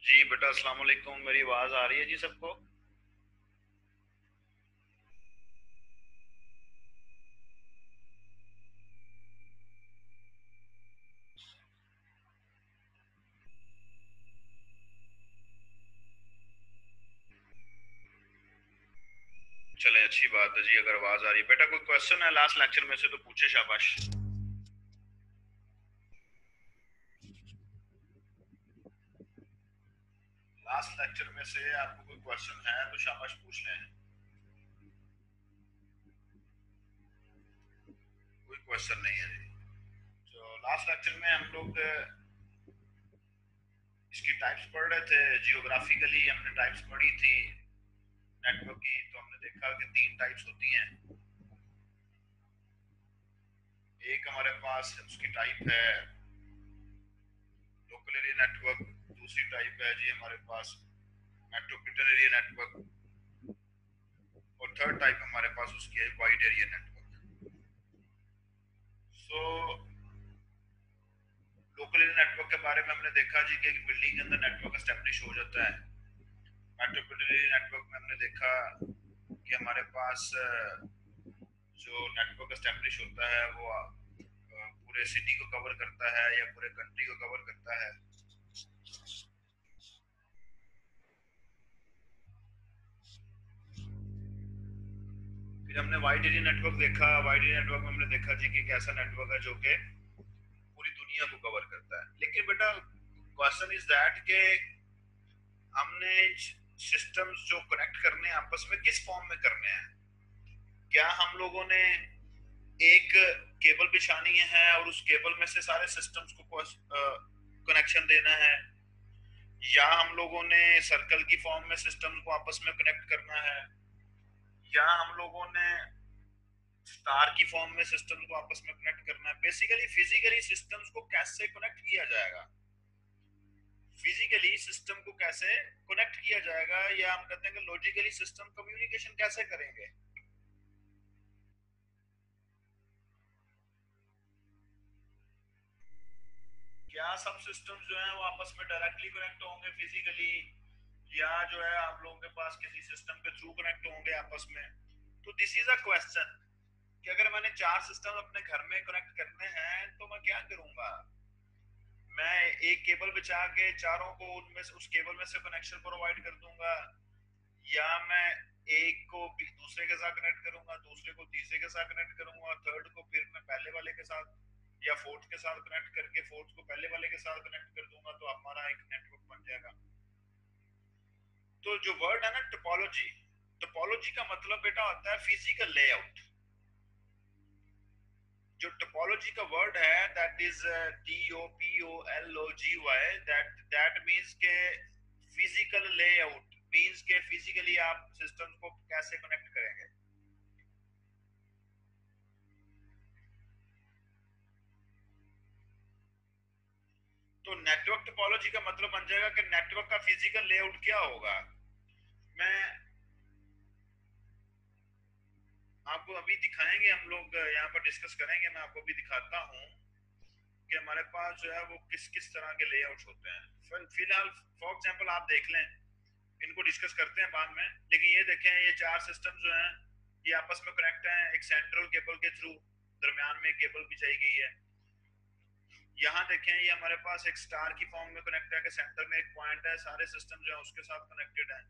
जी बेटा, अस्सलाम वालेकुम। मेरी आवाज आ रही है जी सबको? चले, अच्छी बात है जी। अगर आवाज आ रही है बेटा, कोई क्वेश्चन है लास्ट लेक्चर में से तो पूछे, शाबाश। लास्ट लेक्चर में से आपको कोई क्वेश्चन है तो शाबाश पूछ लें। कोई क्वेश्चन नहीं है जी। तो लास्ट लेक्चर में हम लोग इसकी टाइप्स पढ़ रहे थे। जियोग्राफिकली हमने टाइप्स पढ़ी थी नेटवर्क की। तो हमने देखा कि तीन टाइप्स होती हैं। एक हमारे पास उसकी टाइप है लोकल एरिया नेटवर्क। दूसरी टाइप है जी हमारे पास मेट्रोपॉलिटन एरिया नेटवर्क। और थर्ड टाइप हमारे पास उसकी है wide area network. So local area network के बारे में हमने देखा जी कि बिल्डिंग के अंदर नेटवर्क एस्टेब्लिश हो जाता है। मेट्रोपॉलिटन एरिया नेटवर्क में हमने देखा कि हमारे पास जो नेटवर्क एस्टेब्लिश होता है वो पूरे सिटी को कवर करता है या पूरे कंट्री को कवर करता है। फिर हमने वाइड एरिया नेटवर्क देखा। वाइड एरिया नेटवर्क में हमने देखा जी कि एक ऐसा नेटवर्क है जो कि पूरी दुनिया को कवर करता है। लेकिन बेटा, क्वेश्चन इज दैट के हमने सिस्टम्स जो कनेक्ट करने हैं आपस में किस फॉर्म में करने हैं। क्या हम लोगों ने एक केबल बिछानी है और उस केबल में से सारे सिस्टम्स को कनेक्शन देना है, या हम लोगों ने सर्कल की फॉर्म में सिस्टम को आपस में कनेक्ट करना है, या हम लोगों ने स्टार की फॉर्म में सिस्टम को आपस में कनेक्ट करना है। बेसिकली फिजिकली सिस्टम्स को कैसे कनेक्ट किया जाएगा, फिजिकली सिस्टम को कैसे कनेक्ट किया जाएगा, या हम कहते हैं कि लॉजिकली सिस्टम कम्युनिकेशन कैसे करेंगे। क्या सब सिस्टम्स जो हैं वो आपस में डायरेक्टली कनेक्ट होंगे फिजिकली, या जो है आप लोगों के पास किसी सिस्टम के थ्रू कनेक्ट होंगे आपस में। तो दिस इज अ क्वेश्चन कि अगर मैंने चार सिस्टम अपने घर में कनेक्ट करने हैं तो मैं क्या करूंगा। मैं एक केबल बिछा के चारों को उनमें से उस केबल में से कनेक्शन प्रोवाइड कर दूंगा, या मैं एक को भी दूसरे के साथ कनेक्ट करूंगा, दूसरे को तीसरे के साथ कनेक्ट करूंगा, थर्ड को फिर मैं पहले वाले के साथ या फोर्थ के साथ कनेक्ट करके फोर्थ को पहले वाले के साथ कनेक्ट कर दूंगा, तो हमारा एक नेटवर्क बन जाएगा। तो जो वर्ड है ना टोपोलॉजी, टोपोलॉजी का मतलब बेटा होता है फिजिकल लेआउट। जो टोपोलॉजी का वर्ड है that is TOPOLOGY, that means के फिजिकल लेआउट मींस के फिजिकली आप सिस्टम को कैसे कनेक्ट करेंगे। तो नेटवर्क टोपोलॉजी का मतलब बन जाएगा कि नेटवर्क का फिजिकल लेआउट क्या होगा। मैं आपको अभी दिखाएंगे, हम लोग यहाँ पर डिस्कस करेंगे। मैं आपको अभी दिखाता हूँ कि हमारे पास जो है वो किस किस तरह के लेआउट्स होते हैं। फिलहाल फॉर एग्जांपल आप देख लें, इनको डिस्कस करते हैं बाद में। लेकिन ये देखें, ये चार सिस्टम जो हैं ये आपस में कनेक्ट हैं एक सेंट्रल केबल के थ्रू। दरमियान में एक केबल बिछाई गई है। यहाँ देखें, ये हमारे पास एक स्टार की फॉर्म में कनेक्ट है कि सेंटर में एक पॉइंट है, सारे सिस्टम जो है उसके साथ कनेक्टेड है।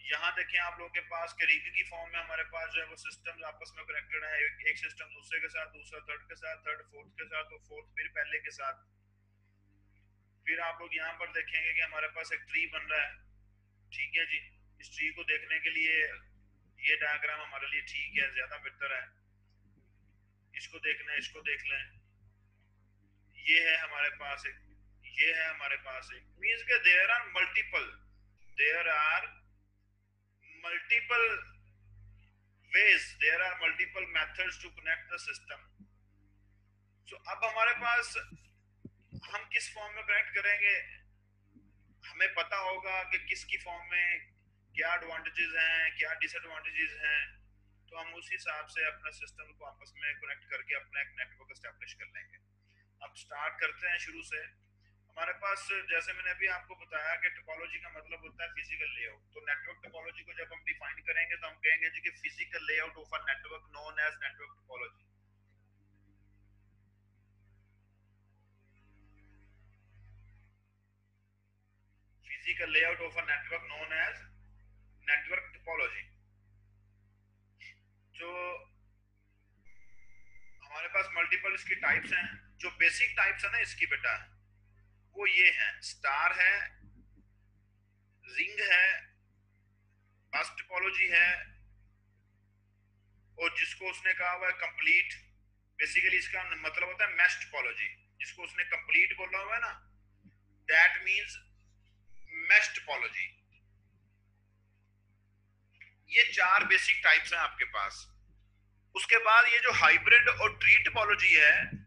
यहाँ देखें आप लोगों के पास के रिंग की फॉर्म में हमारे पास जो है वो सिस्टम आपस में कनेक्टेड है। एक सिस्टम दूसरे के साथ, दूसरा थर्ड के साथ, थर्ड फोर्थ के साथ, और फोर्थ फिर पहले के साथ। फिर आप लोग यहाँ पर देखेंगे कि हमारे पास एक ट्री बन रहा है। ठीक है जी। इस ट्री को देखने के लिए ये डायग्राम हमारे लिए ठीक है, ज्यादा बेहतर है। इसको देखना है, इसको देख लें। ये है हमारे पास एक, ये है हमारे पास एक, मींस के there are multiple ways, there are multiple methods to connect the system. So अब हमारे पास हम किस फॉर्म में कनेक्ट करेंगे, हमें पता होगा कि किसकी फॉर्म में क्या एडवांटेजेस हैं, क्या डिसएडवांटेजेस हैं। तो हम उस हिसाब से अपना सिस्टम को आपस में कनेक्ट करके अपना एक नेटवर्क एस्टेब्लिश कर लेंगे। अब स्टार्ट करते हैं शुरू से। हमारे पास जैसे मैंने अभी आपको बताया कि टोपोलॉजी का मतलब होता है फिजिकल लेआउट। तो नेटवर्क टोपोलॉजी को जब हम डिफाइन करेंगे तो हम कहेंगे जी कि physical layout of a network known as network topology. Physical layout of a network known as network topology. जो हमारे पास मल्टीपल इसकी टाइप्स हैं। जो बेसिक टाइप्स है ना इसकी बेटा, वो ये है, स्टार है, रिंग है, बस टोपोलॉजी है, और जिसको उसने कहा हुआ है कंप्लीट, बेसिकली इसका मतलब होता है मैश टोपोलॉजी। जिसको उसने कंप्लीट बोला हुआ है ना, दैट मींस मैश टोपोलॉजी। ये चार बेसिक टाइप्स हैं आपके पास। उसके बाद ये जो हाइब्रिड और ट्री टोपोलॉजी है,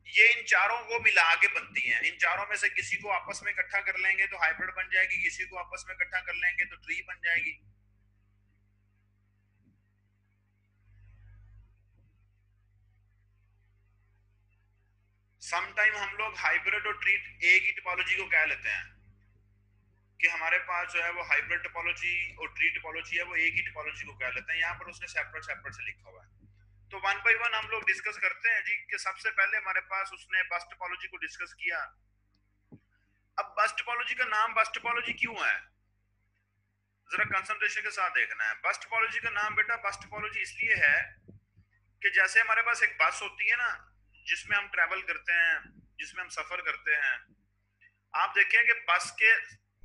ये इन चारों को मिला के बनती है। इन चारों में से किसी को आपस में इकट्ठा कर लेंगे तो हाइब्रिड बन जाएगी, किसी को आपस में इकट्ठा कर लेंगे तो ट्री बन जाएगी। समटाइम हम लोग हाइब्रिड और ट्री एक ही टोपोलॉजी को कह लेते हैं कि हमारे पास जो है वो हाइब्रिड टोपोलॉजी और ट्री टोपोलॉजी है, वो एक ही टोपोलॉजी को कह लेते हैं। यहाँ पर उसने सेपरेट सेपरेट से लिखा हुआ है। तो वन बाय वन हम लोग डिस्कस करते हैं जी कि सबसे पहले हमारे पास उसने बस टोपोलॉजी को डिस्कस किया। अब बस टोपोलॉजी का नाम बस टोपोलॉजी क्यों है, जरा कंसंट्रेशन के साथ देखना है। बस टोपोलॉजी का नाम बेटा बस टोपोलॉजी इसलिए है कि जैसे हमारे पास एक बस होती है ना, जिसमें हम ट्रेवल करते हैं, जिसमें हम सफर करते हैं। आप देखें कि बस के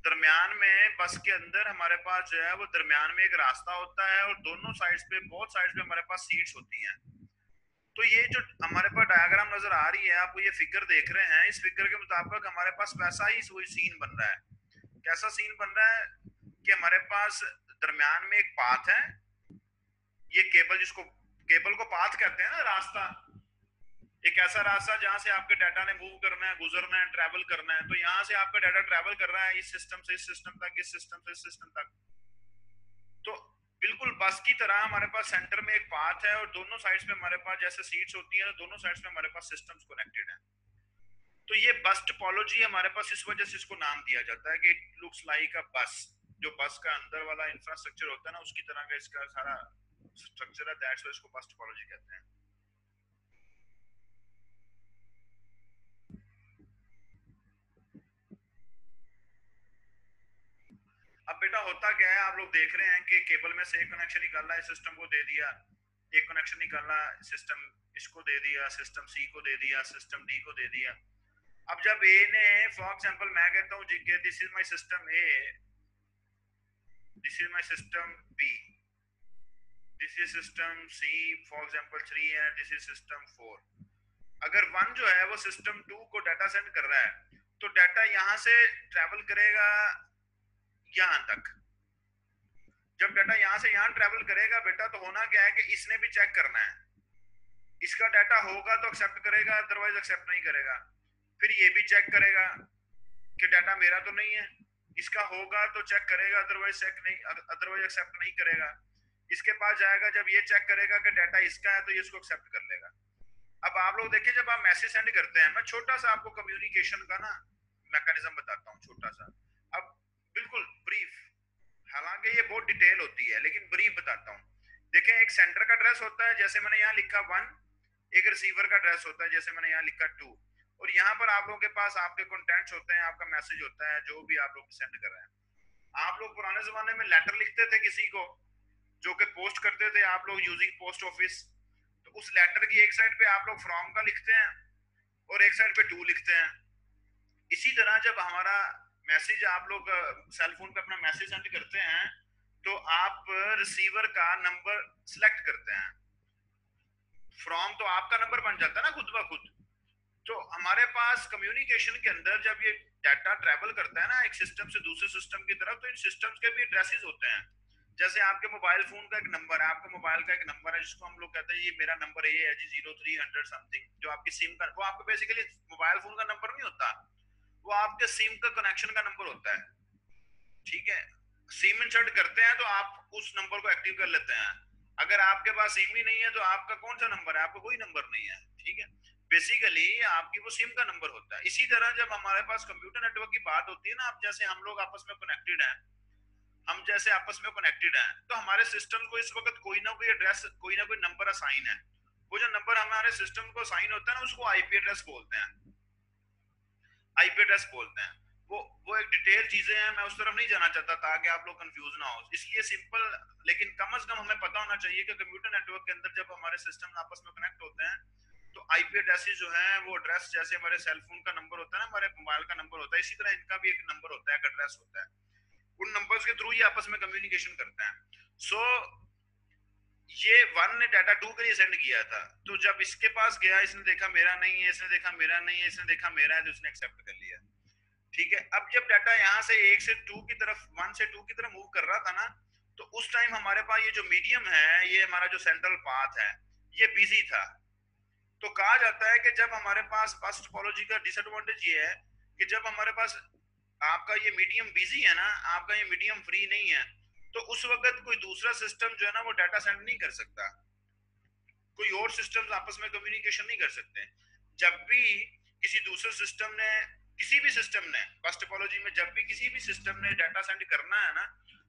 दरमियान में, बस के अंदर हमारे पास जो है वो दरमियान में एक रास्ता होता है, और दोनों साइड्स पे, बोथ साइड्स पे हमारे पास सीट्स होती हैं। तो ये जो हमारे पास डायग्राम नजर आ रही है, आप ये फिगर देख रहे हैं, इस फिगर के मुताबिक हमारे पास वैसा ही वही सीन बन रहा है। कैसा सीन बन रहा है कि हमारे पास दरमियान में एक पाथ है, ये केबल, जिसको केबल को पाथ कहते हैं ना, रास्ता, एक ऐसा रास्ता जहां से आपके डाटा ने मूव करना है, गुजरना है, ट्रैवल करना है। तो यहां से आपका डाटा ट्रैवल कर रहा है इस सिस्टम से इस सिस्टम तक, इस सिस्टम से इस सिस्टम तक। तो बिल्कुल बस की तरह हमारे पास सेंटर में एक पाथ है, और दोनों साइड्स पे हमारे पास जैसे सीट्स होती हैं, दोनों साइड्स पे हमारे पास सिस्टम्स कनेक्टेड हैं। तो ये बस टोपोलॉजी हमारे पास इस वजह से इसको नाम दिया जाता है कि इट लुक्स लाइक अ बस। जो बस का अंदर वाला इंफ्रास्ट्रक्चर होता है ना, उसकी तरह का इसका सारा स्ट्रक्चर है, दैट्स व्हाई इसको बस टोपोलॉजी कहते हैं। अब बेटा होता क्या है, आप लोग देख रहे हैं कि केबल में से एक कनेक्शन निकालना है, सिस्टम को दे दिया, एक कनेक्शन निकालना, सिस्टम इसको दे दिया, सिस्टम सी को दे दिया, सिस्टम डी को दे दिया। अब जब ए ने, फॉर एग्जांपल मैं कहता हूं जी कि this is my system A, this is my system B, this is system C, for example 3 है, दिस इज सिस्टम 4। अगर वन जो है वो सिस्टम 2 को डाटा सेंड कर रहा है, तो डाटा यहां से ट्रैवल करेगा यहां तक। जब डाटा यहां से यहां ट्रैवल करेगा बेटा, तो होना क्या है कि इसने भी चेक करना है, इसका डाटा होगा तो एक्सेप्ट करेगा, अदरवाइज एक्सेप्ट नहीं करेगा। फिर ये भी चेक करेगा कि डाटा मेरा तो नहीं है, इसका होगा तो चेक करेगा, अदरवाइज चेक नहीं, अदरवाइज एक्सेप्ट नहीं करेगा। इसके पास जाएगा, जब ये चेक करेगा कि डाटा इसका है तो ये इसको एक्सेप्ट कर लेगा। अब आप लोग देखिए, जब आप मैसेज सेंड करते हैं, मैं छोटा सा आपको कम्युनिकेशन का ना मैकेनिज्म बताता हूँ, छोटा सा। अब बिल्कुल ब्रीफ, हालांकि ये बहुत डिटेल होती है, लेकिन ब्रीफ बताता हूँ। देखें, एक सेंडर का एड्रेस होता है, जैसे मैंने यहाँ लिखा 1। एक रिसीवर का एड्रेस होता है, जैसे मैंने यहाँ लिखा 2। और यहाँ पर आप लोगों के पास आपके कंटेंट्स होते हैं, आपका मैसेज होता है, जो भी आप लोग सेंड कर रहे हैं। आप लोग पुराने जमाने में लेटर लिखते थे किसी को, जो कि पोस्ट करते थे आप लोग यूजिंग पोस्ट ऑफिस। तो उस लेटर की एक साइड पे आप लोग फ्रॉम का लिखते हैं, और एक साइड पे टू लिखते हैं। इसी तरह जब हमारा मैसेज, आप लोग सेल फोन पे अपना मैसेज सेंड करते हैं, तो आप रिसीवर का नंबर सिलेक्ट करते हैं। फ्रॉम तो आपका नंबर बन जाता है ना खुद ब खुद। तो हमारे पास कम्युनिकेशन के अंदर जब ये डाटा ट्रैवल करता है ना एक सिस्टम से दूसरे सिस्टम की तरफ, तो इन सिस्टम्स के भी एड्रेसेस होते हैं। जैसे आपके मोबाइल फोन का एक नंबर है, आपका मोबाइल का एक नंबर है, जिसको हम लोग कहते हैं ये मेरा नंबर ये है जी 0300 समथिंग, जो आपकी सिम का, वो आपका बेसिकली मोबाइल फोन का नंबर नहीं होता, वो आपके सिम का कनेक्शन का नंबर होता है। ठीक है, सिम इंसर्ट करते हैं तो आप उस नंबर को एक्टिव कर लेते हैं। अगर आपके पास सिम ही नहीं है तो आपका कौन सा नंबर है, आपका कोई नंबर नहीं है। ठीक है, बेसिकली आपकी वो सिम का नंबर होता है। इसी तरह जब हमारे पास कंप्यूटर नेटवर्क की बात होती है ना, अब जैसे हम लोग आपस में कनेक्टेड हैं, हम जैसे आपस में कनेक्टेड हैं, तो हमारे सिस्टम को इस वक्त कोई ना कोई एड्रेस, कोई ना कोई नंबर असाइन है। वो जो नंबर हमारे सिस्टम को असाइन होता है ना, उसको आईपी एड्रेस बोलते हैं, आईपी एड्रेस बोलते हैं। वो एक डिटेल चीजें हैं, मैं उस तरफ नहीं जाना चाहता ताकि आप लोग कंफ्यूज ना हो, इसलिए सिंपल, लेकिन कम से कम हमें पता होना चाहिए कि कंप्यूटर नेटवर्क के अंदर जब हमारे सिस्टम आपस में कनेक्ट होते हैं तो आईपी एड्रेसेस जो है वो एड्रेस, जैसे हमारे सेल फोन का नंबर होता है ना, हमारे मोबाइल का नंबर होता है, इसी तरह इनका भी एक नंबर होता है, एक एड्रेस होता है। उन नंबर्स के थ्रू ये आपस में कम्युनिकेशन करते हैं। सो ये वन ने डाटा टू के लिए सेंड किया था, तो जब इसके पास गया, इसने देखा मेरा नहीं है, इसने देखा मेरा नहीं है, इसने देखा मेरा है, तो इसने एक्सेप्ट कर लिया। ठीक है, अब जब डाटा यहाँ से एक से टू की तरफ, वन से टू की तरफ मूव कर रहा था ना, तो उस टाइम हमारे पास ये जो मीडियम है, ये हमारा जो सेंट्रल पाथ है, ये बिजी था। तो कहा जाता है कि जब हमारे पास फर्स्ट टोपोलॉजी का डिसएडवांटेज ये है कि जब हमारे पास आपका ये मीडियम बिजी है ना, आपका ये मीडियम फ्री नहीं है, तो उस वक्त कोई दूसरा सिस्टम जो है ना वो डाटा सेंड नहीं कर सकता, कोई और सिस्टम आपस में कम्युनिकेशन नहीं कर सकते। जब भी किसी दूसरे सिस्टम ने, किसी भी सिस्टम ने फर्स्ट टोपोलॉजी में जब भी किसी भी सिस्टम ने डाटा सेंड करना है ना,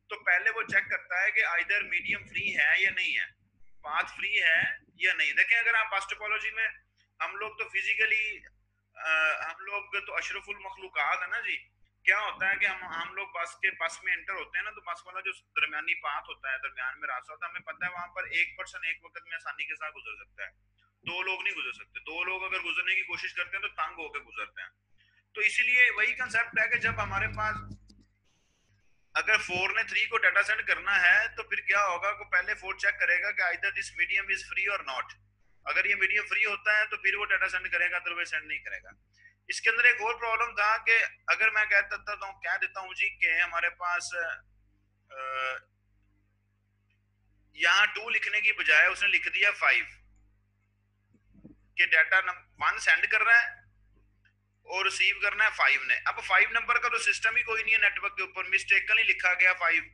तो पहले वो चेक करता है कि आइदर मीडियम फ्री है या नहीं है, पाथ फ्री है या नहीं। देखें, अगर आप फर्स्ट टोपोलॉजी में, हम लोग तो फिजिकली, हम लोग तो अशरफुल मखलूकात है ना जी। क्या होता है कि हम लोग बस के, बस में एंटर होते हैं ना, तो बस वाला जो दरमियानी पाथ होता है, दरमियान में रास्ता होता है, हमें पता है वहां पर एक पर्सन एक वक्त में आसानी के साथ गुजर सकता है, दो लोग नहीं गुजर सकते। दो लोग अगर गुजरने की कोशिश करते हैं तो तंग होकर गुजरते हैं। तो इसीलिए वही कंसेप्ट है कि जब हमारे पास, अगर 4 ने 3 को डाटा सेंड करना है, तो फिर क्या होगा, को पहले 4 चेक करेगा कि either this medium is free और नॉट। अगर ये मीडियम फ्री होता है तो फिर वो डाटा सेंड करेगा, अदरवाइज सेंड नहीं करेगा। इसके अंदर एक और प्रॉब्लम था कि अगर मैं कह देता हूँ जी कि हमारे पास यहाँ 2 लिखने की बजाय उसने लिख दिया 5, कि डाटा 1 सेंड कर रहा है और रिसीव करना है 5 ने। अब 5 नंबर का तो सिस्टम ही कोई नहीं है नेटवर्क के ऊपर, मिस्टेकली लिखा गया 5।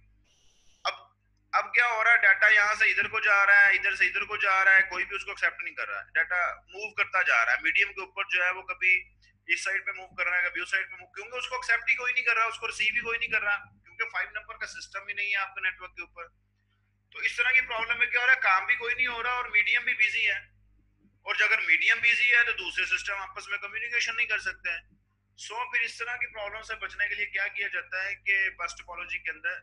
अब अब क्या हो रहा है, डाटा यहाँ से इधर को जा रहा है, इधर से इधर को जा रहा है, कोई भी उसको एक्सेप्ट नहीं कर रहा है, डाटा मूव करता जा रहा है मीडियम के ऊपर जो है, वो कभी इस साइड पे मूव कर रहा है, कभी उस साइड पे मूव, क्योंकि उसको एक्सेप्ट ही कोई नहीं कर रहा, उसको रिसीव ही कोई नहीं कर रहा, क्योंकि 5 नंबर का सिस्टम ही नहीं है आपके नेटवर्क के ऊपर। तो इस तरह की प्रॉब्लम में क्या हो रहा है, काम भी कोई नहीं हो रहा और मीडियम भी बिजी है, और अगर मीडियम बिजी है तो दूसरे सिस्टम आपस में कम्युनिकेशन नहीं कर सकते हैं। सो फिर इस तरह की प्रॉब्लम से बचने के लिए क्या किया जाता है कि बस टोपोलॉजी के अंदर,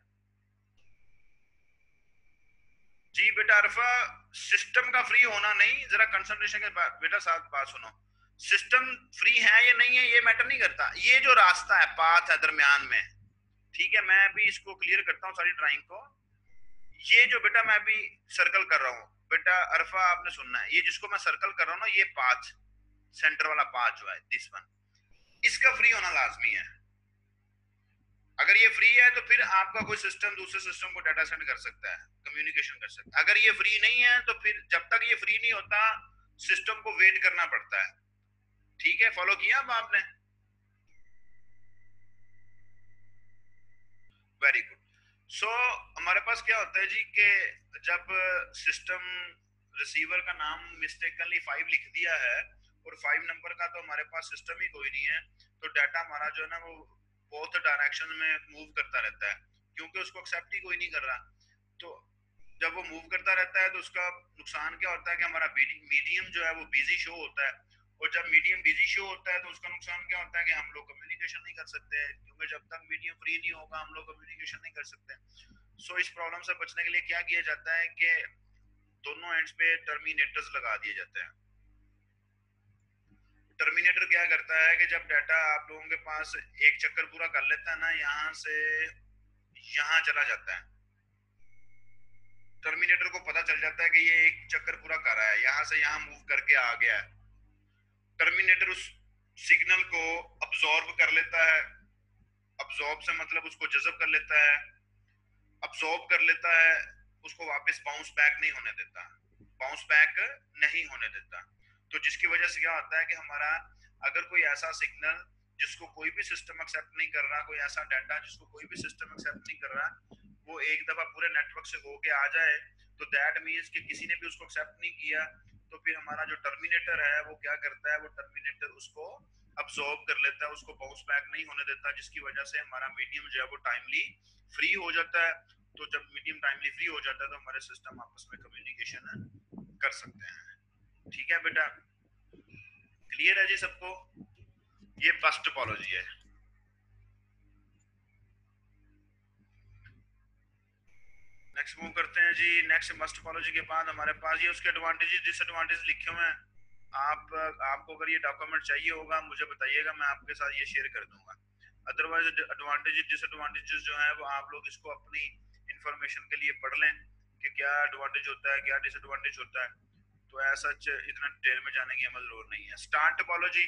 जी बेटा अरफा, सिस्टम का फ्री होना नहीं, जरा कंसंट्रेशन के बाद बेटा साथ बात सुनो। सिस्टम फ्री है या नहीं है ये मैटर नहीं करता, ये जो रास्ता है, पाथ है दरमियान में, ठीक है, मैं अभी इसको क्लियर करता हूँ सारी ड्राइंग को। ये जो बेटा मैं अभी सर्कल कर रहा हूँ, बेटा अरफा आपने सुनना है, ये जिसको मैं सर्कल कर रहा हूँ ना, ये पाथ, सेंटर वाला पाथ जो है, दिस वन, इसका फ्री होना लाजमी है। अगर ये फ्री है तो फिर आपका कोई सिस्टम दूसरे सिस्टम को डाटा सेंड कर सकता है, कम्युनिकेशन कर सकता है। अगर ये फ्री नहीं है तो फिर जब तक ये फ्री नहीं होता, सिस्टम को वेट करना पड़ता है। ठीक है, फॉलो किया अब आपने? Very good. सो हमारे पास क्या होता है जी कि जब सिस्टम, रिसीवर का नाम मिस्टेकनली 5 लिख दिया है और 5 नंबर का तो हमारे पास सिस्टम ही कोई नहीं है, तो डाटा हमारा जो है ना वो बोथ डायरेक्शन में मूव करता रहता है, क्योंकि उसको एक्सेप्ट ही कोई नहीं कर रहा। तो जब वो मूव करता रहता है तो उसका नुकसान क्या होता है कि हमारा मीडियम जो है वो बिजी शो होता है, और जब मीडियम बिजी शो होता है तो उसका नुकसान क्या होता है कि हम लोग कम्युनिकेशन नहीं कर सकते हैं, क्योंकि जब तक मीडियम फ्री नहीं होगा हम लोग कम्युनिकेशन नहीं कर सकते। सो इस प्रॉब्लम से बचने के लिए क्या किया जाता है कि दोनों एंड्स पे टर्मिनेटर्स लगा दिए जाते हैं। टर्मिनेटर क्या करता है कि जब डाटा आप लोगों के पास एक चक्कर पूरा कर लेता है ना, यहाँ से यहाँ चला जाता है, टर्मिनेटर को पता चल जाता है कि ये एक चक्कर पूरा कर रहा है, यहाँ से यहाँ मूव करके आ गया है। टर्मिनेटर उस सिग्नल को अब्सॉर्ब कर लेता है, अब्सॉर्ब से मतलब उसको जज़ब कर लेता है, अब्सॉर्ब कर लेता है, उसको वापस बाउंस बैक नहीं होने देता, बाउंस बैक नहीं होने देता। तो जिसकी वजह से क्या होता है कि हमारा, अगर कोई ऐसा सिग्नल जिसको कोई भी सिस्टम एक्सेप्ट नहीं कर रहा, कोई ऐसा डाटा जिसको कोई भी सिस्टम एक्सेप्ट नहीं कर रहा, वो एक दफा पूरे नेटवर्क से होके आ जाए, तो दैट मीन्स कि किसी ने भी उसको एक्सेप्ट नहीं किया, तो फिर हमारा जो टर्मिनेटर है वो क्या करता है, वो टर्मिनेटर उसको अब्सॉर्ब कर लेता है, उसको बाउंस बैक नहीं होने देता, जिसकी वजह से हमारा मीडियम जो है वो टाइमली फ्री हो जाता है। तो जब मीडियम टाइमली फ्री हो जाता है तो हमारे सिस्टम आपस में कम्युनिकेशन कर सकते हैं। ठीक है बेटा, क्लियर है जी सबको? ये फर्स्ट टोपोलॉजी है। नेक्स्ट मूव करते हैं जी। नेक्स्ट मस्ट टोपोलॉजी के बाद हमारे पास ये उसके एडवांटेजेस डिसएडवांटेज लिखे हुए हैं। आपको अगर ये डॉक्यूमेंट चाहिए होगा मुझे बताइएगा, मैं आपके साथ ये शेयर कर दूंगा। अदरवाइज एडवांटेजेस डिसएडवांटेजेस जो है वो आप लोग इसको अपनी इंफॉर्मेशन के लिए पढ़ लें कि क्या एडवांटेज होता है क्या डिसएडवांटेज होता है। तो ऐसा इतना डिटेल में जाने की हमें जरूरत नहीं है। स्टार टोपोलॉजी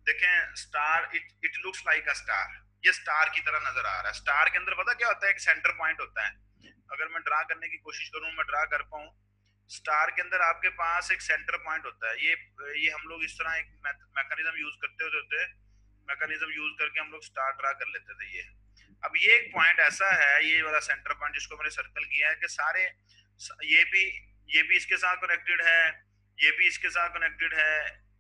देखें, star it looks like a star, ये स्टार की तरह नजर आ रहा है। स्टार के अंदर पता क्या होता है, एक सेंटर पॉइंट होता है। अगर मैं ड्रा करने की कोशिश करूं, मैं ड्रा कर पाऊं, स्टार के अंदर आपके पास एक सेंटर पॉइंट होता है। ये हम लोग इस तरह एक मैकेनिज्म यूज करते होते, मैकेनिज्म यूज करके हम लोग स्टार ड्रा कर लेते थे। ये अब ये एक पॉइंट ऐसा है, ये वाला सेंटर पॉइंट जिसको मैंने सर्कल किया है, कि सारे ये भी ये भी इसके साथ कनेक्टेड है, ये भी इसके साथ कनेक्टेड है,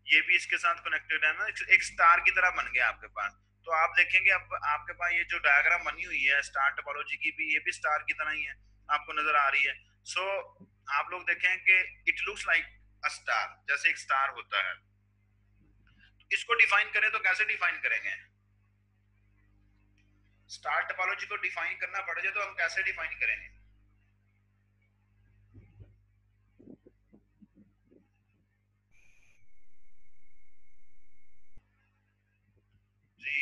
ये भी इसके साथ कनेक्टेड है ना, एक स्टार की तरह बन गया आपके पास। तो आप देखेंगे अब आपके पास ये जो डायग्राम बनी हुई है स्टार टोपोलॉजी की भी, ये भी स्टार की तरह ही है, आपको नजर आ रही है। सो आप लोग देखें कि it looks like a star, जैसे एक स्टार होता है। इसको डिफाइन करें तो कैसे डिफाइन करेंगे? स्टार टोपोलॉजी को डिफाइन करना पड़ जाए तो हम कैसे डिफाइन करेंगे? जी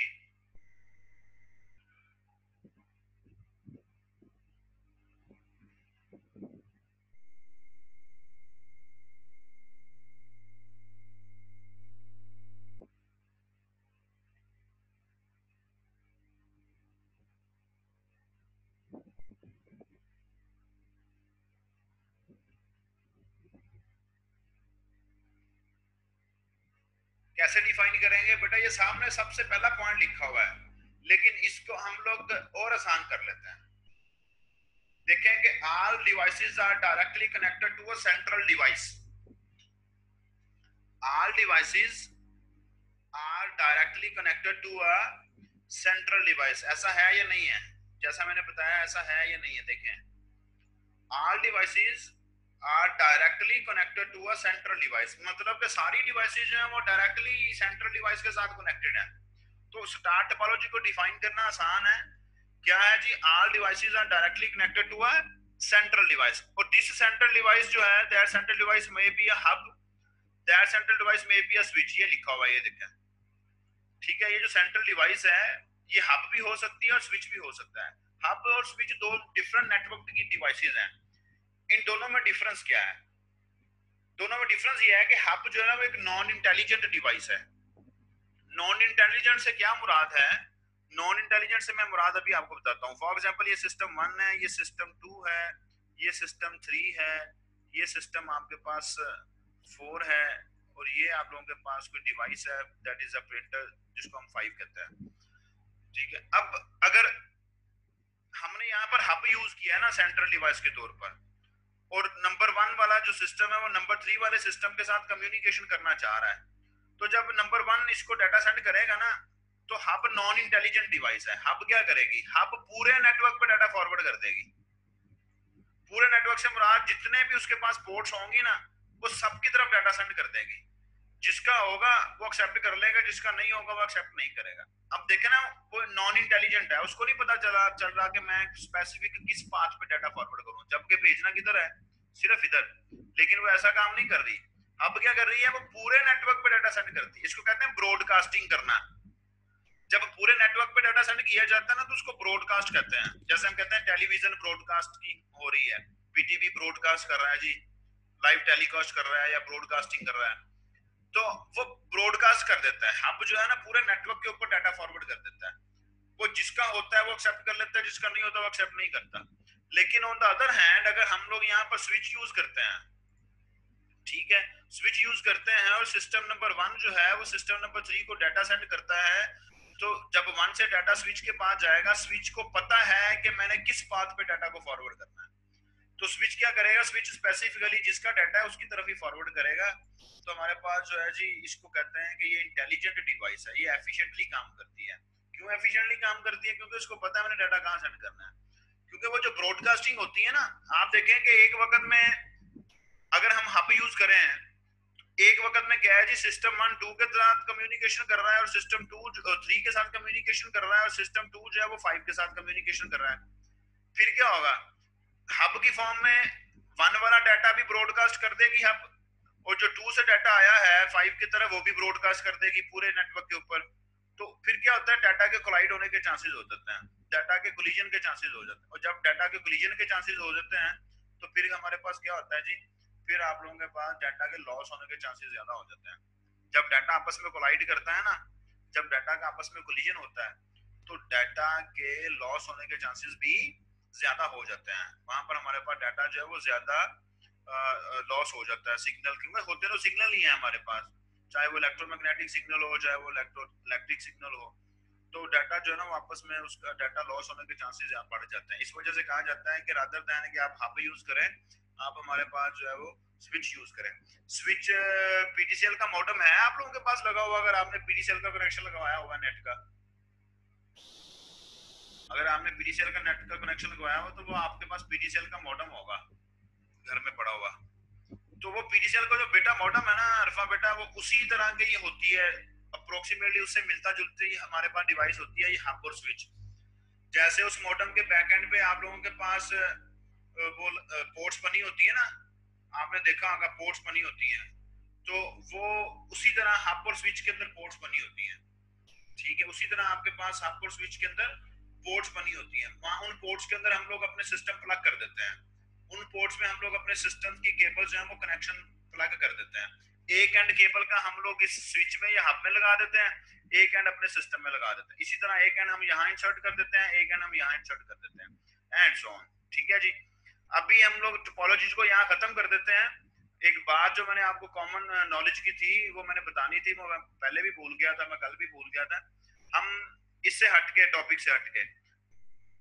कैसे डिफाइन करेंगे बेटा? ये सामने सबसे पहला पॉइंट लिखा हुआ है, लेकिन इसको हम लोग और आसान कर लेते हैं। देखें कि all devices are directly connected to a central device. All devices are directly connected to a central device. ऐसा है या नहीं है? जैसा मैंने बताया ऐसा है या नहीं है? देखें, all devices are directly connected to a central device, मतलब कि सारी डिवाइसेस जो हैं वो डायरेक्टली सेंट्रल डिवाइस के साथ कनेक्टेड हैं। तो स्टार टोपोलॉजी को डिफाइन करना आसान है। क्या है जी? All devices are directly connected to a central device, और दिस सेंट्रल डिवाइस जो है, that central device may be a hub, that central device may be a switch. ये लिखा हुआ है, ये देखें। ठीक है, ये जो सेंट्रल डिवाइस है ये हब भी हो सकती है और स्विच भी हो सकता है। हब और स्विच दो डिफरेंट नेटवर्क की डिवाइसेस हैं। इन दोनों में डिफरेंस क्या है? दोनों में डिफरेंस ये है कि हब जो है वो एक नॉन इंटेलिजेंट डिवाइस है। नॉन इंटेलिजेंट से क्या मुराद है? नॉन इंटेलिजेंट से मैं मुराद अभी आपको बताता हूँ। फॉर एग्जांपल ये सिस्टम 1 है, ये सिस्टम 2 है, ये सिस्टम 3 है, ये सिस्टम आपके पास 4 है, और ये आप लोगों के पास कोई डिवाइस है दैट इज अ प्रिंटर जिसको हम 5 कहते हैं। ठीक है, अब अगर हमने यहाँ पर हब यूज किया है ना सेंट्रल डिवाइस के तौर पर, और नंबर 1 वाला जो सिस्टम है वो नंबर 3 वाले सिस्टम के साथ कम्युनिकेशन करना चाह रहा है, तो जब नंबर 1 इसको डाटा सेंड करेगा ना, तो हब नॉन इंटेलिजेंट डिवाइस है। हब क्या करेगी? हब पूरे नेटवर्क पे डाटा फॉरवर्ड कर देगी। पूरे नेटवर्क से मुराद जितने भी उसके पास पोर्ट्स होंगी ना, वो सबकी तरफ डाटा सेंड कर देगी। जिसका होगा वो एक्सेप्ट कर लेगा, जिसका नहीं होगा वो एक्सेप्ट नहीं करेगा। अब देखे ना, वो नॉन इंटेलिजेंट है, उसको नहीं पता चल रहा कि मैं स्पेसिफिक किस पाथ पे डाटा फॉरवर्ड करूं, जबकि भेजना किधर है? सिर्फ इधर। लेकिन वो ऐसा काम नहीं कर रही। अब क्या कर रही है? वो पूरे नेटवर्क पे डाटा सेंड करती है। इसको कहते हैं ब्रॉडकास्टिंग करना। जब पूरे नेटवर्क पे डाटा सेंड किया जाता है ना, तो उसको ब्रॉडकास्ट कहते हैं। जैसे हम कहते हैं टेलीविजन ब्रॉडकास्टिंग हो रही है, पीटीवी ब्रॉडकास्ट कर रहा है जी, लाइव टेलीकास्ट कर रहा है या ब्रॉडकास्टिंग कर रहा है, तो वो ब्रॉडकास्ट कर देता है। हब जो है ना पूरे नेटवर्क के ऊपर डाटा फॉरवर्ड कर देता है। वो जिसका होता है वो एक्सेप्ट कर लेता है, जिसका नहीं होता वो एक्सेप्ट नहीं करता। लेकिन ऑन द अदर हैंड अगर हम लोग यहाँ पर स्विच यूज करते हैं, ठीक है, स्विच यूज करते हैं, और सिस्टम नंबर 1 जो है वो सिस्टम नंबर 3 को डाटा सेंड करता है, तो जब 1 से डाटा स्विच के पास जाएगा, स्विच को पता है कि मैंने किस पाथ पे डाटा को फॉरवर्ड करना है। तो स्विच क्या करेगा, स्विच स्पेसिफिकली जिसका डाटा है उसकी तरफ ही फॉरवर्ड करेगा। तो हमारे पास जो है जी, इसको कहते हैं कि ये इंटेलिजेंट डिवाइस है, ये एफिशिएंटली काम करती है। क्यों एफिशिएंटली काम करती है? क्योंकि उसको पता है मैंने डाटा कहाँ सेंड करना है। क्योंकि वो जो ब्रॉडकास्टिंग होती है ना, आप देखें कि एक वक्त में अगर हम हब यूज करें, एक वक्त में क्या है जी, सिस्टम 1 2 के साथ कम्युनिकेशन कर रहा है और सिस्टम 2 3 के साथ कम्युनिकेशन कर रहा है और सिस्टम 2 जो है वो 5 के साथ कम्युनिकेशन कर रहा है। फिर क्या होगा, हब की फॉर्म में 1 वाला डाटा भी ब्रॉडकास्ट कर देगी हब, और जो 2 से डाटा आया है 5 की तरफ वो भी ब्रॉडकास्ट कर देगी पूरे नेटवर्क के ऊपर। तो फिर क्या होता है, डाटा के कोलाइड होने के चांसेस हो जाते हैं, डाटा के कोलिजन के चांसेस हो जाते हैं। और जब डाटा के कोलिजन के चांसेस हो जाते हैं तो फिर हमारे पास क्या होता है जी, फिर आप लोगों के पास डाटा के लॉस होने के चांसेस ज्यादा हो जाते हैं। जब डाटा आपस में कोलाइड करता है ना, जब डाटा का आपस में कोलिजन होता है तो डाटा के लॉस होने के चांसेस भी ज्यादा हो जाते हैं। वहां पर हमारे पास डाटा जो है वो ज्यादा लॉस हो जाता है। सिग्नल क्योंकि होते तो सिग्नल ही है हमारे पास, चाहे वो इलेक्ट्रोमैग्नेटिक सिग्नल हो चाहे वो इलेक्ट्रिक सिग्नल हो, तो डाटा जो है ना वापस में उसका डाटा लॉस होने के चांसेस बढ़ जाते हैं। इस वजह से कहा जाता है कि रादर दैन कि आप हब यूज करें, आप हमारे पास जो है वो स्विच यूज करें। स्विच पीटीसीएल का मॉडेम है आप लोगों के पास लगा हुआ? अगर आपने पीटीसीएल का कनेक्शन लगवाया होगा नेट का, अगर आपने पीटीसीएल का नेट का कनेक्शन लगवाया हो तो वो आपके पास पीटीसीएल का मॉडेम होगा घर में पड़ा हुआ। तो वो पीटीसीएल का जो बेटा मॉडेम है ना, अल्फा बेटा, वो उसी तरह की ये होती है, अप्रोक्सीमेटली उससे मिलता जुलता ही हमारे पास डिवाइस होती है ये हब और स्विच। जैसे उस मॉडेम के बैक एंड पे आप लोगों के पास वो पोर्ट्स बनी होती है ना, आपने देखा होगा पोर्ट्स बनी होती है, तो वो उसी तरह हब और स्विच के अंदर पोर्ट्स बनी होती है। ठीक है, उसी तरह आपके पास हब और स्विच के अंदर पोर्ट्स बनी होती है। वहां उन पोर्ट्स के अंदर हम लोग अपने सिस्टम प्लग कर देते हैं, उन पोर्ट्स में हम लोग अपने सिस्टम की केबल जो है वो कनेक्शन प्लग कर देते हैं। एक एंड केबल का हम लोग इस स्विच में या हब में लगा देते हैं, एक एंड अपने सिस्टम में लगा देते हैं। इसी तरह एक एंड हम यहाँ इंसर्ट कर देते हैं, एक एंड हम यहाँ इंसर्ट कर देते हैं, एंड सो ऑन। ठीक है जी, अभी हम लोग टोपोलॉजीज को यहाँ खत्म कर देते हैं। एक बात जो मैंने आपको कॉमन नॉलेज की थी वो मैंने बतानी थी, वो मैं पहले भी भूल गया था, मैं कल भी भूल गया था। हम इससे हटके, टॉपिक से हटके,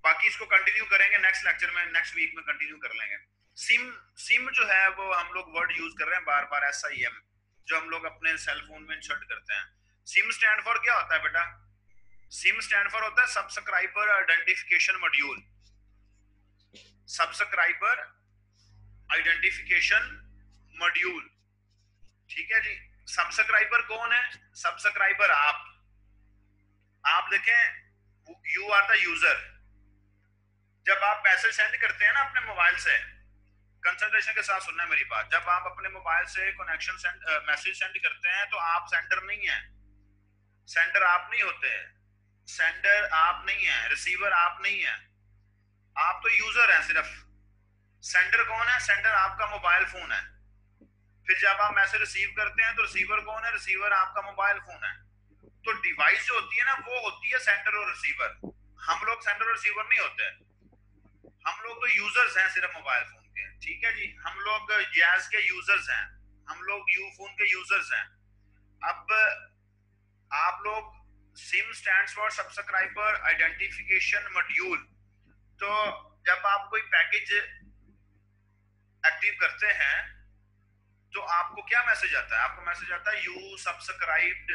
बाकी इसको कंटिन्यू करेंगे नेक्स्ट लेक्चर में, नेक्स्ट वीक में कंटिन्यू कर लेंगे। सिम, सिम जो है वो हम लोग वर्ड यूज कर रहे हैं बार बार, SIM, जो हम लोग अपने सेल फोन में इंसर्ट करते हैं। सिम स्टैंड फॉर क्या होता है बेटा? सिम स्टैंड फॉर होता है subscriber identification module. Subscriber identification module, ठीक है जी। सब्सक्राइबर कौन है? सब्सक्राइबर आप देखें, यू आर द यूजर। जब आप मैसेज सेंड करते हैं ना अपने मोबाइल से, कंसंट्रेशन के साथ सुनना है मेरी बात, जब आप अपने मोबाइल से कनेक्शन मैसेज सेंड करते हैं तो आप सेंडर नहीं है, सेंडर आप नहीं होते हैं, सेंडर आप नहीं है, रिसीवर आप नहीं है, आप तो यूजर हैं सिर्फ। सेंडर कौन है? सेंडर आपका मोबाइल फोन है। फिर जब आप मैसेज रिसीव करते हैं तो रिसीवर कौन है? रिसीवर आपका मोबाइल फोन है। तो डिवाइस जो होती है ना वो होती है सेंडर और रिसीवर। हम लोग सेंडर और रिसीवर नहीं होते, हम लोग तो यूजर्स हैं सिर्फ मोबाइल फोन के। ठीक है जी, हम लोग जैज के यूजर्स हैं, हम लोग यू फोन के यूजर्स हैं। अब आप लोग, SIM stands for subscriber identification module. तो जब आप कोई पैकेज एक्टिव करते हैं तो आपको क्या मैसेज आता है? आपको मैसेज आता है यू सब्सक्राइब्ड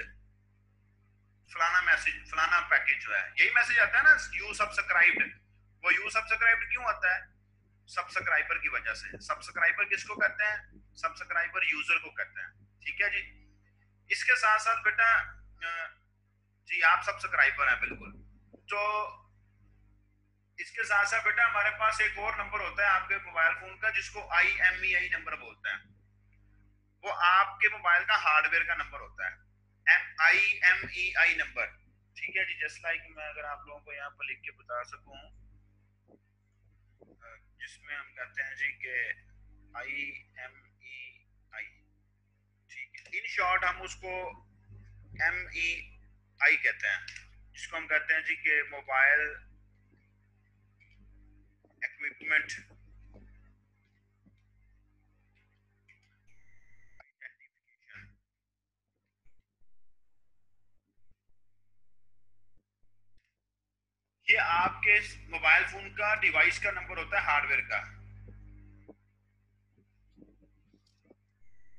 फलाना मैसेज, फलाना पैकेज जो है, यही मैसेज आता है ना, यू सब्सक्राइब्ड। वो यू सब्सक्राइब्ड क्यों आता है? सब्सक्राइबर की वजह से। सब्सक्राइबर किसको कहते हैं? सब्सक्राइबर यूजर को कहते हैं। ठीक है जी, इसके साथ साथ बेटा जी आप सब्सक्राइबर हैं बिल्कुल। तो इसके साथ साथ बेटा हमारे पास एक और नंबर होता है आपके मोबाइल फोन का जिसको IMEI नंबर बोलते हैं। वो आपके मोबाइल का हार्डवेयर का नंबर होता है, IMEI नंबर। ठीक है जी, जस्ट लाइक मैं अगर आप लोगों को यहाँ पर लिख के बता सकूं, जिसमें हम कहते हैं जी कि IMEI, ठीक है, इन शॉर्ट हम उसको MEI कहते हैं, जिसको हम कहते हैं जी कि मोबाइल इक्विपमेंट आइडेंटिफिकेशन। ये आपके मोबाइल फोन का डिवाइस का नंबर होता है, हार्डवेयर का।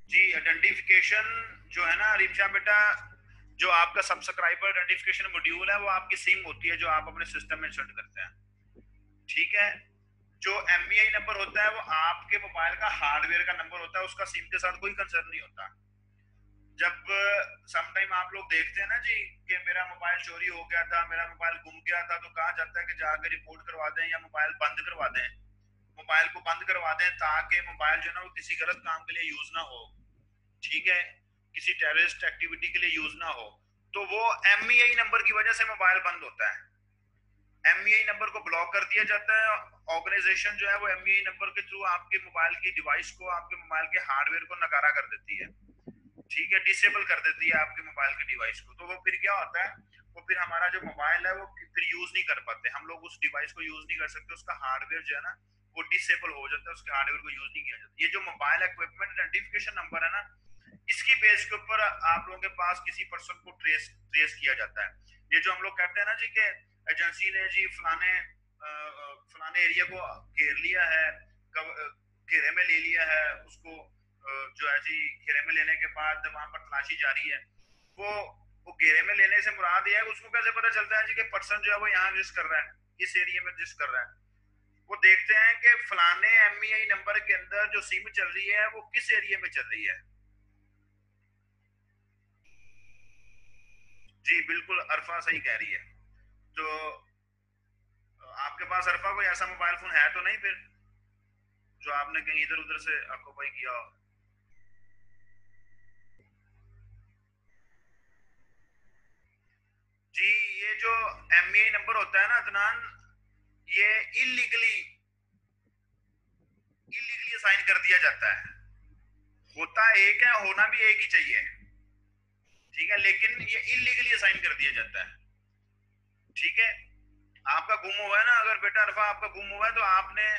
जी आइडेंटिफिकेशन जो है ना रिचा बेटा, जो आपका सब्सक्राइबर आइडेंटिफिकेशन मॉड्यूल है वो आपकी सिम होती है जो आप अपने सिस्टम में इंसर्ट करते हैं, ठीक है। जो एमईआई नंबर होता है वो आपके मोबाइल का हार्डवेयर का नंबर होता है, उसका सिम के साथ कोई कंसर्न नहीं होता। जब सम टाइम आप लोग देखते हैं ना जी कि मेरा मोबाइल चोरी हो गया था, मेरा मोबाइल गुम गया था, तो कहा जाता है कि जाकर रिपोर्ट करवा दें या मोबाइल बंद करवा दें, मोबाइल को बंद करवा दें ताकि मोबाइल जो है ना वो किसी गलत काम के लिए यूज ना हो, ठीक है, किसी टेररिस्ट एक्टिविटी के लिए यूज ना हो। तो वो एमईआई नंबर की वजह से मोबाइल बंद होता है, एमईआई नंबर को ब्लॉक कर दिया जाता है। ऑर्गेनाइजेशन जो है वो एमईआई नंबर के थ्रू आपके मोबाइल की डिवाइस को, आपके मोबाइल के हार्डवेयर को नकारा कर देती है, ठीक है, डिसेबल कर देती है आपके मोबाइल के डिवाइस को। तो वो फिर क्या होता है, वो फिर हमारा जो मोबाइल है वो फिर यूज नहीं कर पाते, हम लोग उस डिवाइस को यूज नहीं कर सकते, उसका हार्डवेयर जो है ना वो डिसेबल हो जाता है, उसके हार्डवेयर को यूज नहीं किया जाता। ये जो मोबाइल इक्विपमेंट आइडेंटिफिकेशन नंबर है ना, इसकी बेस के ऊपर आप लोगों के पास किसी पर्सन को ट्रेस ट्रेस किया जाता है। ये जो हम लोग कहते हैं ना जी कि एजेंसी ने जी फलाने एरिया को घेर लिया है, घेरे में ले लिया है उसको, जो है जी घेरे में लेने के बाद वहां पर तलाशी जारी है, वो वो घेरे में लेने से मुराद ये है, उसको कैसे पता चलता है जी कि पर्सन जो है वो यहाँ एग्जिस्ट कर रहा है, इस एरिया में एग्जिस्ट कर रहा है। वो देखते हैं कि फलाने एमईआई नंबर के अंदर जो सिम चल रही है वो किस एरिया में चल रही है। जी बिल्कुल अरफा सही कह रही है। तो आपके पास अरफा कोई ऐसा मोबाइल फोन है तो नहीं फिर जो आपने कहीं इधर उधर से ऑक्यूपाई किया हो? जी ये जो एमईआई नंबर होता है ना अदनान, ये इलीगली इलीगली साइन कर दिया जाता है, होता एक है, होना भी एक ही चाहिए, ठीक है, लेकिन ये इलीगली साइन कर दिया जाता है, ठीक है। आपका गुम हुआ है ना, अगर बेटा अरफा आपका गुम हुआ है तो आपने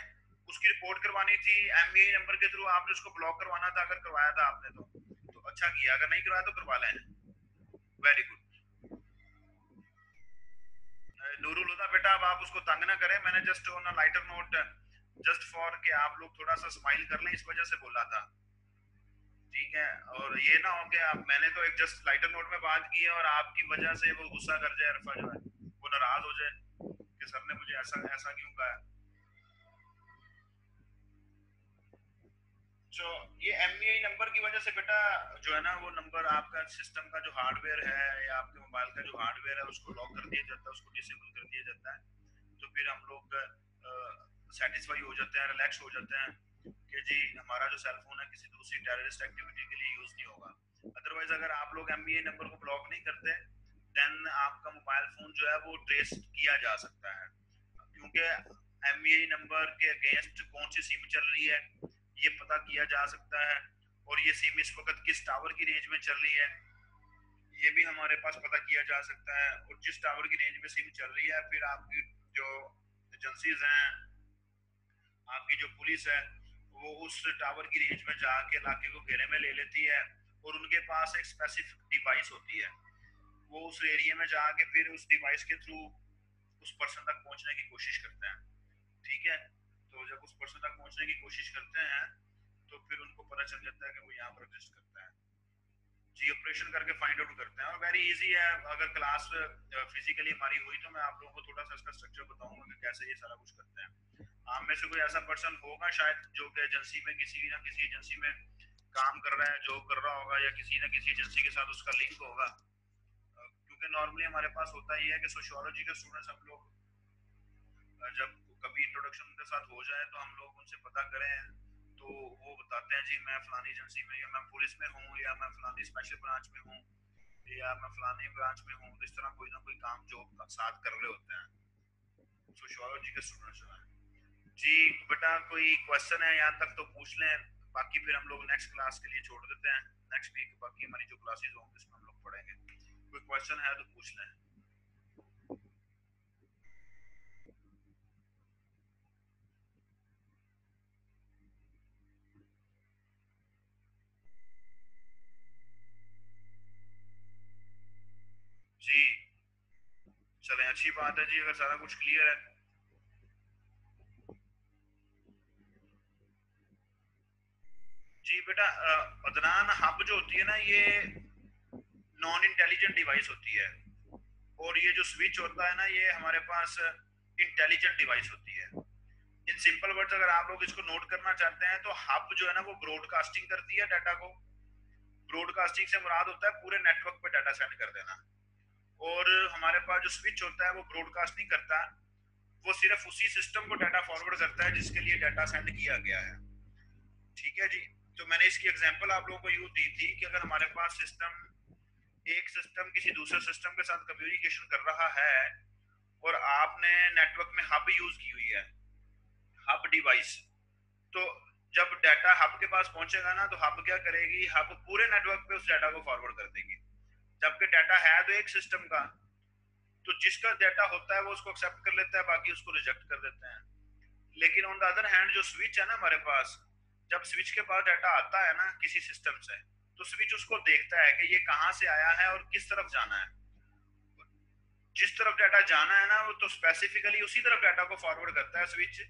उसकी रिपोर्ट करवानी थी एमईआई नंबर के थ्रू, आपने उसको ब्लॉक करवाना था, अगर करवाया था आपने तो अच्छा किया, अगर नहीं करवाया तो करवा लें। वेरी गुड नूरुल हुदा बेटा, अब आप उसको तंग ना करें, मैंने just on a lighter note, just for कि आप लोग थोड़ा सा स्माइल कर लें इस वजह से बोला था, ठीक है। और ये ना हो कि आप, मैंने तो एक जस्ट लाइटर नोट में बात की है और आपकी वजह से वो गुस्सा कर जाए, अरफा जो है वो नाराज हो जाए कि सर ने मुझे ऐसा ऐसा क्यों कहा। जो ये एमईआई नंबर की वजह से बेटा जो है ना वो नंबर आपका सिस्टम का जो हार्डवेयर है या आपके मोबाइल का जो हार्डवेयर है उसको लॉक कर दिया जाता है, उसको डिसेबल कर दिया जाता है। तो फिर हम लोग सेटिस्फाई हो जाते हैं, रिलैक्स हो जाते हैं कि जी हमारा जो सेल फोन है किसी दूसरी टेररिस्ट एक्टिविटी के लिए यूज नहीं होगा। अदरवाइज अगर आप लोग एमईआई नंबर को ब्लॉक नहीं करते देन आपका मोबाइल फोन जो है वो ट्रेस किया जा सकता है, क्योंकि एमईआई नंबर के अगेंस्ट कौन सी सिम चल रही है ये पता किया जा सकता है, और ये सिम इस वक्त किस टावर की रेंज में चल रही है ये भी हमारे पास पता किया जा सकता है। और जिस टावर की रेंज में सिम चल रही है फिर आपकी जो एजेंसीज हैं, आपकी जो पुलिस है, वो उस टावर की रेंज में जाके इलाके को घेरे में ले लेती है, और उनके पास एक स्पेसिफिक डिवाइस होती है, वो उस एरिया में जाके फिर उस डिवाइस के थ्रू उस पर्सन तक पहुंचने की कोशिश करते हैं, ठीक है। तो जब उस पर्सन तक पहुंचने की कोशिश करते हैं तो फिर उनको पता चल जाता है कि वो यहाँ पर एग्जिस्ट करता है, जी ऑपरेशन करके फाइंड आउट करते हैं। और वेरी इजी है, अगर क्लास फिजिकली हमारी हुई तो मैं आप लोगों को थोड़ा सा इसका स्ट्रक्चर बताऊंगा कि कैसे ये सारा कुछ करते हैं। आप में से कोई ऐसा पर्सन होगा शायद जो कि एजेंसी में किसी ना किसी एजेंसी में काम कर रहा है, जॉब कर रहा होगा, या किसी ना किसी एजेंसी के साथ उसका लिंक होगा, क्योंकि नॉर्मली हमारे पास होता ही है कि सोशियोलॉजी के स्टूडेंट्स हम लोग जब कभी इंट्रोडक्शन उनके साथ हो जाए तो हम लोग उनसे पता करें तो वो बताते हैं जी मैं फलानी एजेंसी में, या मैं पुलिस में हूँ, या मैं फलानी स्पेशल ब्रांच में हूँ, या मैं फलानी ब्रांच में हूँ, तो इस तरह कोई ना कोई काम जॉब साथ कर रहे होते हैं सोशियोलॉजी के स्टूडेंट्स जो हैं। जी बेटा कोई क्वेश्चन है यहाँ तक तो पूछ लें, बाकी फिर हम लोग नेक्स्ट क्लास के लिए छोड़ देते हैं, नेक्स्ट वीक बाकी हमारी जो क्लासेस होंगी उसमें हम लोग पढ़ेंगे। कोई क्वेश्चन है तो पूछ लें। जी चलें, अच्छी बात है जी, अगर सारा कुछ क्लियर है। जी बेटा अदनान हब जो होती है ना ये नॉन इंटेलिजेंट डिवाइस होती है, और ये जो स्विच होता है ना ये हमारे पास इंटेलिजेंट डिवाइस होती है। इन सिंपल वर्ड्स अगर आप लोग इसको नोट करना चाहते हैं तो हब जो है ना वो ब्रॉडकास्टिंग करती है डाटा को। ब्रॉडकास्टिंग से मुराद होता है पूरे नेटवर्क पे डाटा सेंड कर देना, और हमारे पास जो स्विच होता है वो ब्रॉडकास्ट नहीं करता, वो सिर्फ उसी सिस्टम को डाटा फॉरवर्ड करता है जिसके लिए डाटा सेंड किया गया है। ठीक है जी। तो मैंने इसकी एग्जांपल आप लोगों को यूं दी थी कि अगर हमारे पास एक सिस्टम किसी दूसरे सिस्टम के साथ कम्युनिकेशन कर रहा है और आपने नेटवर्क में हब यूज की हुई है, हब डिवाइस, तो जब डाटा हब के पास पहुंचेगा ना तो हब क्या करेगी, हब पूरे नेटवर्क पे उस डाटा को फॉरवर्ड कर देगी। जबकि डाटा है तो एक सिस्टम का, तो जिसका डाटा होता है वो उसको एक्सेप्ट कर लेता है, बाकी उसको रिजेक्ट कर देते हैं। लेकिन ऑन द अदर हैंड जो स्विच है ना हमारे पास, जब स्विच के पास डाटा आता है ना किसी सिस्टम से, तो स्विच उसको देखता है कि ये कहां से आया है और किस तरफ जाना है। जिस तरफ डाटा जाना है ना वो तो स्पेसिफिकली उसी तरफ डाटा को फॉरवर्ड करता है स्विच,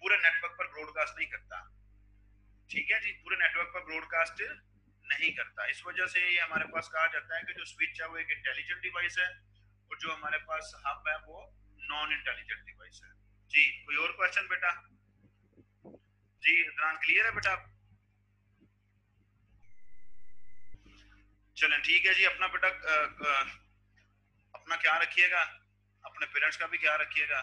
पूरे नेटवर्क पर ब्रॉडकास्ट नहीं करता। ठीक है जी, पूरे नेटवर्क पर ब्रॉडकास्ट नहीं करता। इस वजह से ये हमारे पास कहा जाता है कि जो स्विच है वो एक इंटेलिजेंट डिवाइस है, और जो हमारे पास हब है वो नॉन इंटेलिजेंट डिवाइस है। जी कोई और क्वेश्चन बेटा? जी इमरान क्लियर है बेटा? चलें ठीक है जी। अपना बेटा अपना ख्याल रखिएगा, अपने पेरेंट्स का भी ख्याल रखिएगा।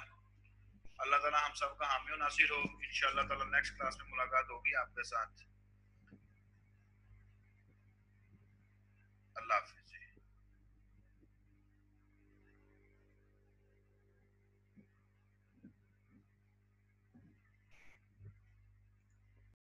अल्लाह ताला हम सब का हामी और नासिर हो। इंशाअल्लाह ताला नेक्स्ट क्लास में मुलाकात होगी आपके साथ। अल्लाह हाफिज।